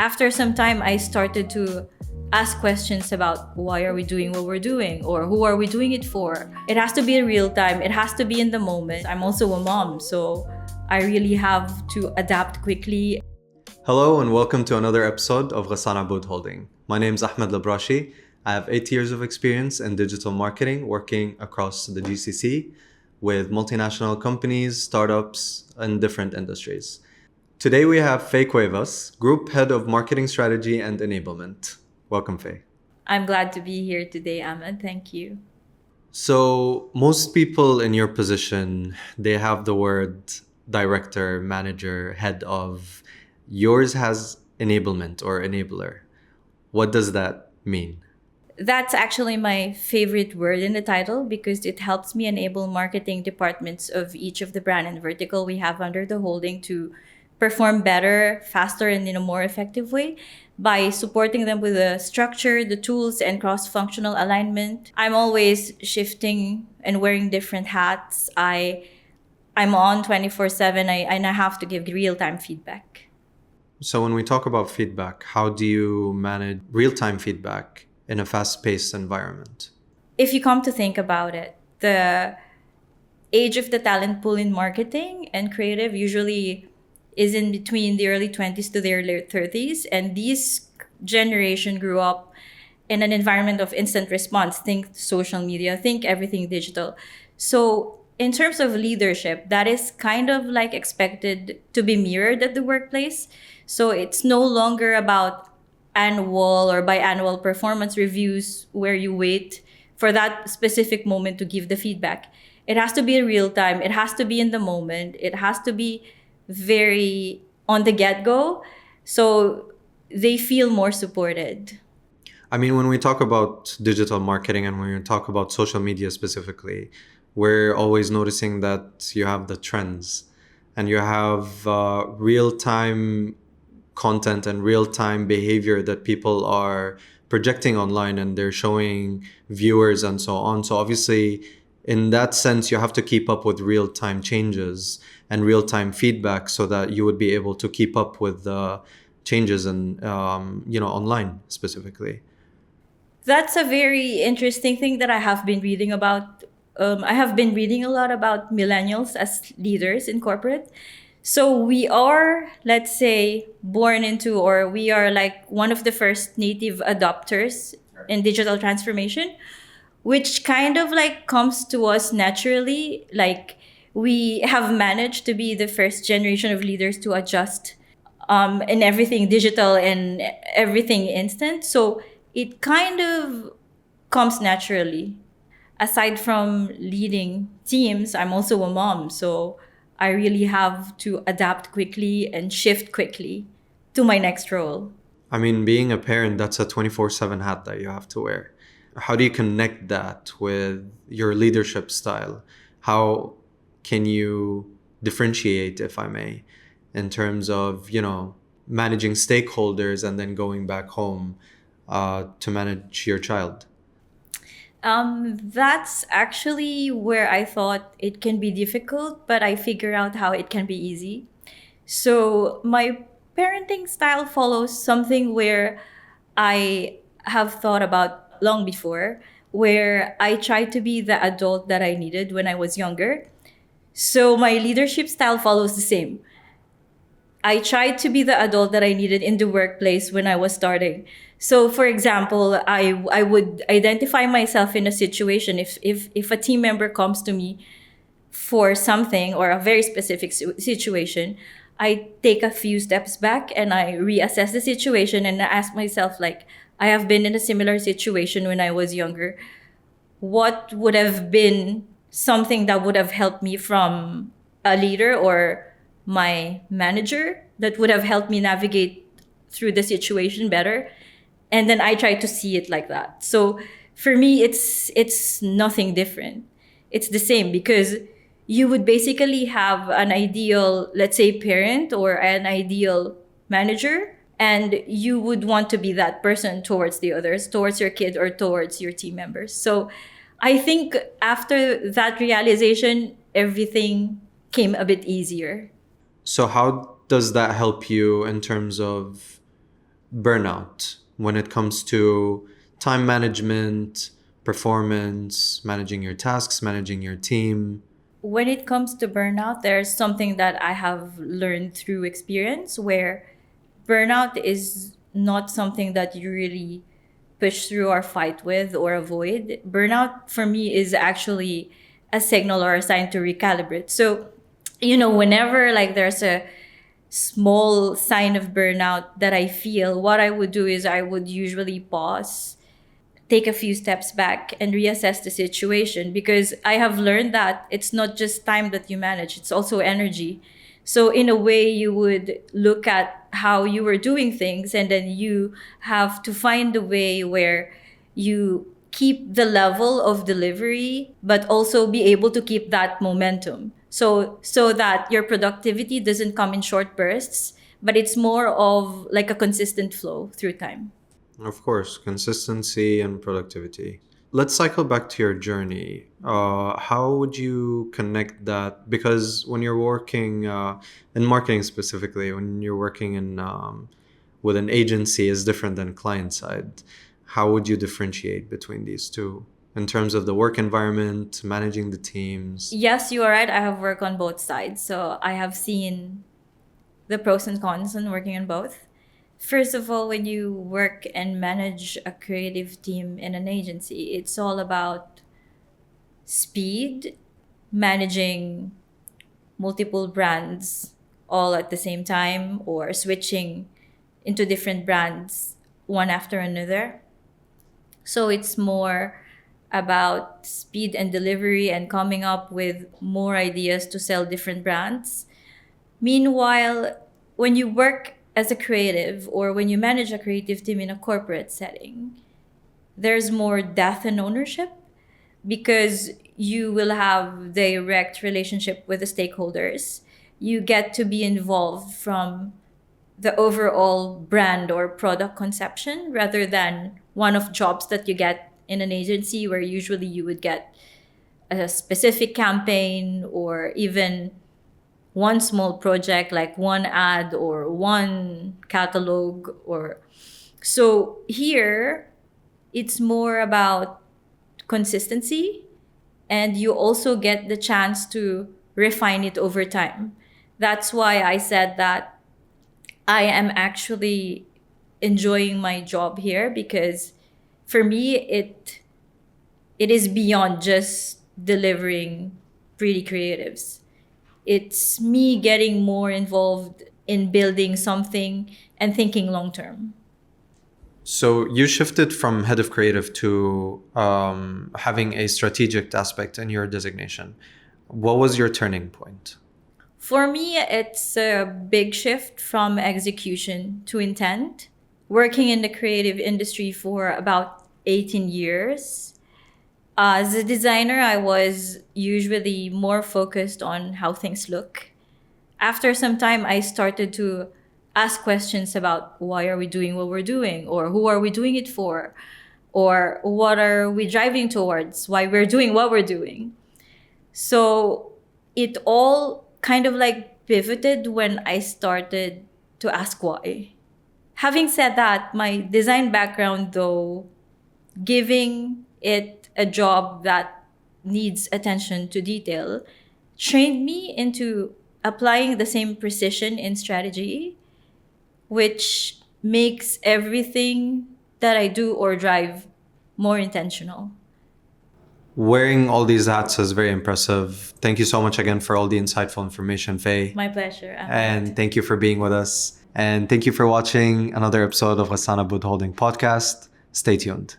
After some time, I started to ask questions about why are we doing what we're doing or who are we doing it for. It has to be in real time. It has to be in the moment. I'm also a mom, so I really have to adapt quickly. Hello and welcome to another episode of Ghassan Aboud Holding. My name is Ahmed Labrashi. I have 8 years of experience in digital marketing, working across the GCC with multinational companies, startups, and different industries. Today we have Faye Cuevas, Group Head of Marketing Strategy and Enablement. Welcome, Faye. I'm glad to be here today, Ahmed. Thank you. So most people in your position, they have the word director, manager, head of. Yours has enablement or enabler. What does that mean? That's actually my favorite word in the title because it helps me enable marketing departments of each of the brand and vertical we have under the holding to perform better, faster, and in a more effective way by supporting them with the structure, the tools, and cross-functional alignment. I'm always shifting and wearing different hats. I'm on 24/7 and I have to give real-time feedback. So when we talk about feedback, how do you manage real-time feedback in a fast-paced environment? If you come to think about it, the age of the talent pool in marketing and creative usually is in between the early 20s to the early 30s. And this generation grew up in an environment of instant response. Think social media, think everything digital. So in terms of leadership, that is kind of like expected to be mirrored at the workplace. So it's no longer about annual or biannual performance reviews where you wait for that specific moment to give the feedback. It has to be in real time. It has to be in the moment. It has to be very on the get-go, so they feel more supported. I mean, when we talk about digital marketing and when we talk about social media specifically, we're always noticing that you have the trends and you have real-time content and real-time behavior that people are projecting online and they're showing viewers and so on. So obviously, in that sense, you have to keep up with real-time changes and real-time feedback so that you would be able to keep up with the changes and online specifically. That's a very interesting thing that I have been reading about. I have been reading a lot about millennials as leaders in corporate. So we are, let's say, born into, or we are like one of the first native adopters in digital transformation, which kind of like comes to us naturally. Like we have managed to be the first generation of leaders to adjust in everything digital and everything instant. So it kind of comes naturally. Aside from leading teams, I'm also a mom. So I really have to adapt quickly and shift quickly to my next role. I mean, being a parent, that's a 24/7 hat that you have to wear. How do you connect that with your leadership style? How can you differentiate, if I may, in terms of, managing stakeholders and then going back home to manage your child? That's actually where I thought it can be difficult, but I figure out how it can be easy. So my parenting style follows something where I have thought about long before, where I tried to be the adult that I needed when I was younger. So my leadership style follows the same. I tried to be the adult that I needed in the workplace when I was starting. So, for example, I would identify myself in a situation if a team member comes to me for something or a very specific situation, I take a few steps back and I reassess the situation and ask myself, like, I have been in a similar situation when I was younger. What would have been something that would have helped me from a leader or my manager that would have helped me navigate through the situation better? And then I try to see it like that. So for me, it's nothing different. It's the same because you would basically have an ideal, let's say, parent or an ideal manager, and you would want to be that person towards the others, towards your kid or towards your team members. So I think after that realization, everything came a bit easier. So how does that help you in terms of burnout when it comes to time management, performance, managing your tasks, managing your team? When it comes to burnout, there's something that I have learned through experience where burnout is not something that you really push through or fight with or avoid. Burnout for me is actually a signal or a sign to recalibrate. So, whenever like there's a small sign of burnout that I feel, what I would do is I would usually pause, take a few steps back, and reassess the situation, because I have learned that it's not just time that you manage, it's also energy. So, in a way, you would look at how you were doing things, and then you have to find a way where you keep the level of delivery, but also be able to keep that momentum. So that your productivity doesn't come in short bursts, but it's more of like a consistent flow through time. Of course, consistency and productivity. Let's cycle back to your journey. How would you connect that? Because when you're working in marketing specifically, when you're working in with an agency, is different than client side. How would you differentiate between these two in terms of the work environment, managing the teams? Yes, you are right. I have worked on both sides. So I have seen the pros and cons in working on both. First of all, when you work and manage a creative team in an agency, it's all about speed, managing multiple brands all at the same time, or switching into different brands one after another. So it's more about speed and delivery and coming up with more ideas to sell different brands. Meanwhile, when you work as a creative or when you manage a creative team in a corporate setting, there's more depth and ownership, because you will have direct relationship with the stakeholders. You get to be involved from the overall brand or product conception, rather than one of jobs that you get in an agency where usually you would get a specific campaign, or even one small project like one ad or one catalog. Or so here it's more about consistency, and you also get the chance to refine it over time. That's why I said that I am actually enjoying my job here, because for me it is beyond just delivering pretty creatives. It's me getting more involved in building something and thinking long term. So you shifted from head of creative to having a strategic aspect in your designation. What was your turning point? For me, it's a big shift from execution to intent. Working in the creative industry for about 18 years, as a designer, I was usually more focused on how things look. After some time, I started to ask questions about why are we doing what we're doing, or who are we doing it for, or what are we driving towards, why we're doing what we're doing. So it all kind of like pivoted when I started to ask why. Having said that, my design background, though, giving it a job that needs attention to detail, trained me into applying the same precision in strategy, which makes everything that I do or drive more intentional. Wearing all these hats is very impressive. Thank you so much again for all the insightful information, Faye. My pleasure. And thank you for being with us. And thank you for watching another episode of Ghassan Aboud Holding Podcast. Stay tuned.